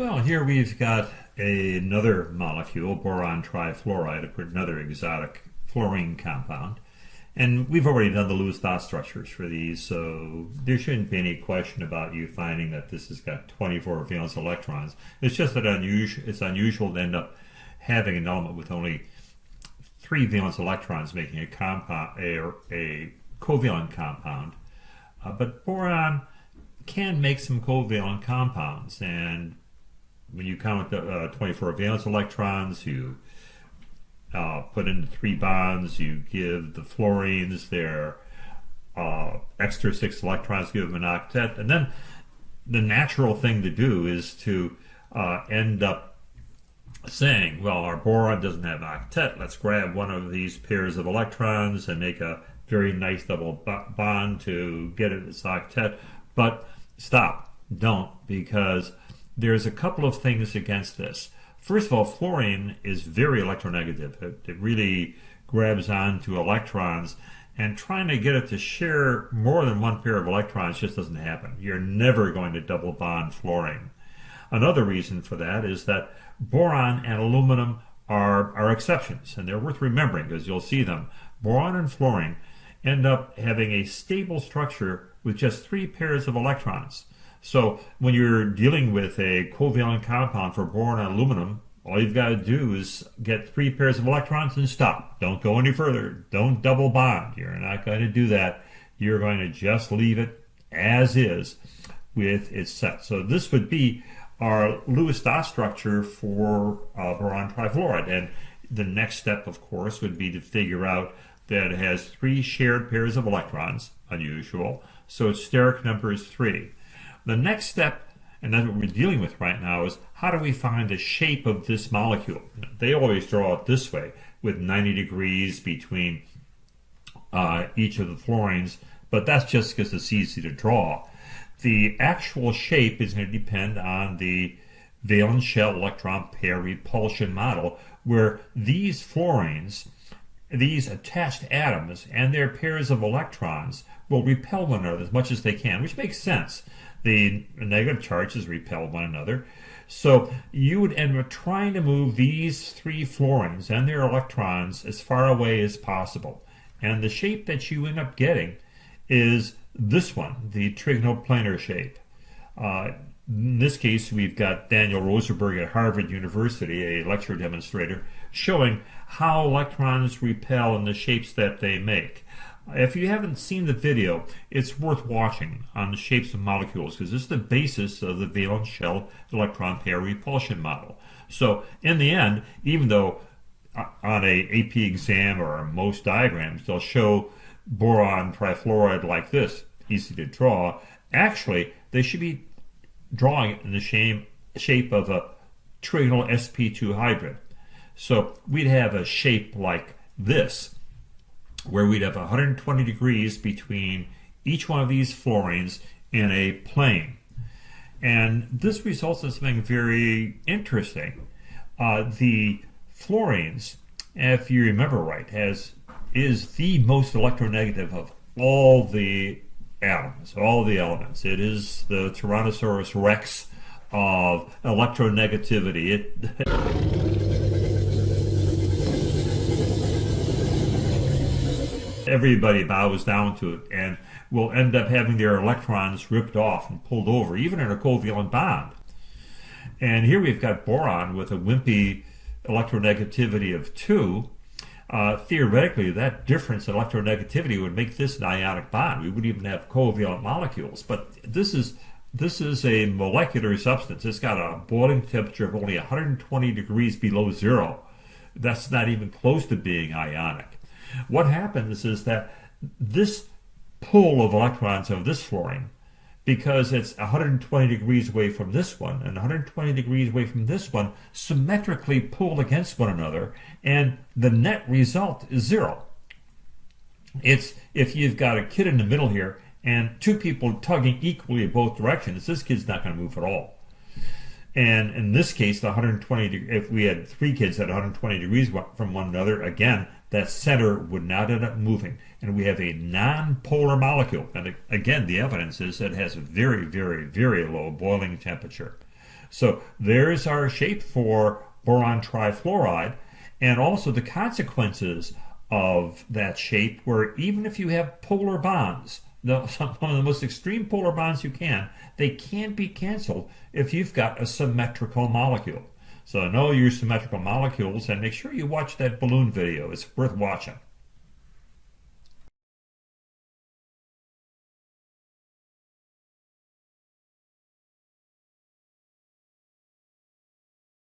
Well, here we've got another molecule, boron trifluoride, another exotic fluorine compound. And we've already done the Lewis-Dot structures for these, so there shouldn't be any question about you finding that this has got 24 valence electrons. It's just that it's unusual to end up having an element with only 3 valence electrons, making a covalent compound. But boron can make some covalent compounds, and when you count the 24 valence electrons, you put in 3 bonds, you give the fluorines their extra 6 electrons, give them an octet, and then the natural thing to do is to end up saying, well, our boron doesn't have an octet, let's grab one of these pairs of electrons and make a very nice double bond to get it its octet. But stop, don't, because there's a couple of things against this. First of all, fluorine is very electronegative. It really grabs onto electrons, and trying to get it to share more than one pair of electrons just doesn't happen. You're never going to double bond fluorine. Another reason for that is that boron and aluminum are exceptions, and they're worth remembering because you'll see them. Boron and fluorine end up having a stable structure with just 3 pairs of electrons. So when you're dealing with a covalent compound for boron and aluminum, all you've got to do is get 3 pairs of electrons and stop. Don't go any further. Don't double bond. You're not going to do that. You're going to just leave it as is with its set. So this would be our Lewis-Dot structure for boron trifluoride. And the next step, of course, would be to figure out that it has 3 shared pairs of electrons, unusual. So its steric number is 3. The next step, and that's what we're dealing with right now, is how do we find the shape of this molecule? They always draw it this way, with 90 degrees between each of the fluorines, but that's just because it's easy to draw. The actual shape is going to depend on the valence shell electron pair repulsion model, where these fluorines, these attached atoms, and their pairs of electrons will repel one another as much as they can, which makes sense. The negative charges repel one another. So you would end up trying to move these 3 fluorines and their electrons as far away as possible. And the shape that you end up getting is this one, the trigonoplanar shape. In this case, we've got Daniel Rosenberg at Harvard University, a lecture demonstrator, showing how electrons repel in the shapes that they make. If you haven't seen the video, it's worth watching on the shapes of molecules, because this is the basis of the valence shell electron pair repulsion model. So in the end, even though on a AP exam or most diagrams they'll show boron trifluoride like this, easy to draw, actually they should be drawing it in the shape of a trigonal sp2 hybrid. So we'd have a shape like this, where we'd have 120 degrees between each one of these fluorines in a plane. And this results in something very interesting. The fluorines, if you remember right, is the most electronegative of all the atoms, all the elements. It is the Tyrannosaurus Rex of electronegativity. Everybody bows down to it and will end up having their electrons ripped off and pulled over, even in a covalent bond. And here we've got boron with a wimpy electronegativity of 2. Theoretically, that difference in electronegativity would make this an ionic bond. We wouldn't even have covalent molecules. But this is a molecular substance. It's got a boiling temperature of only 120 degrees below 0. That's not even close to being ionic. What happens is that this pull of electrons of this fluorine, because it's 120 degrees away from this one and 120 degrees away from this one, symmetrically pull against one another, and the net result is 0. It's if you've got a kid in the middle here and 2 people tugging equally in both directions, this kid's not going to move at all. And in this case, if we had 3 kids at 120 degrees from one another, again, that center would not end up moving. And we have a non-polar molecule. And again, the evidence is that it has a very, very, very low boiling temperature. So there's our shape for boron trifluoride, and also the consequences of that shape, where even if you have polar bonds, one of the most extreme polar bonds you can, they can't be canceled if you've got a symmetrical molecule. So know your symmetrical molecules and make sure you watch that balloon video. It's worth watching.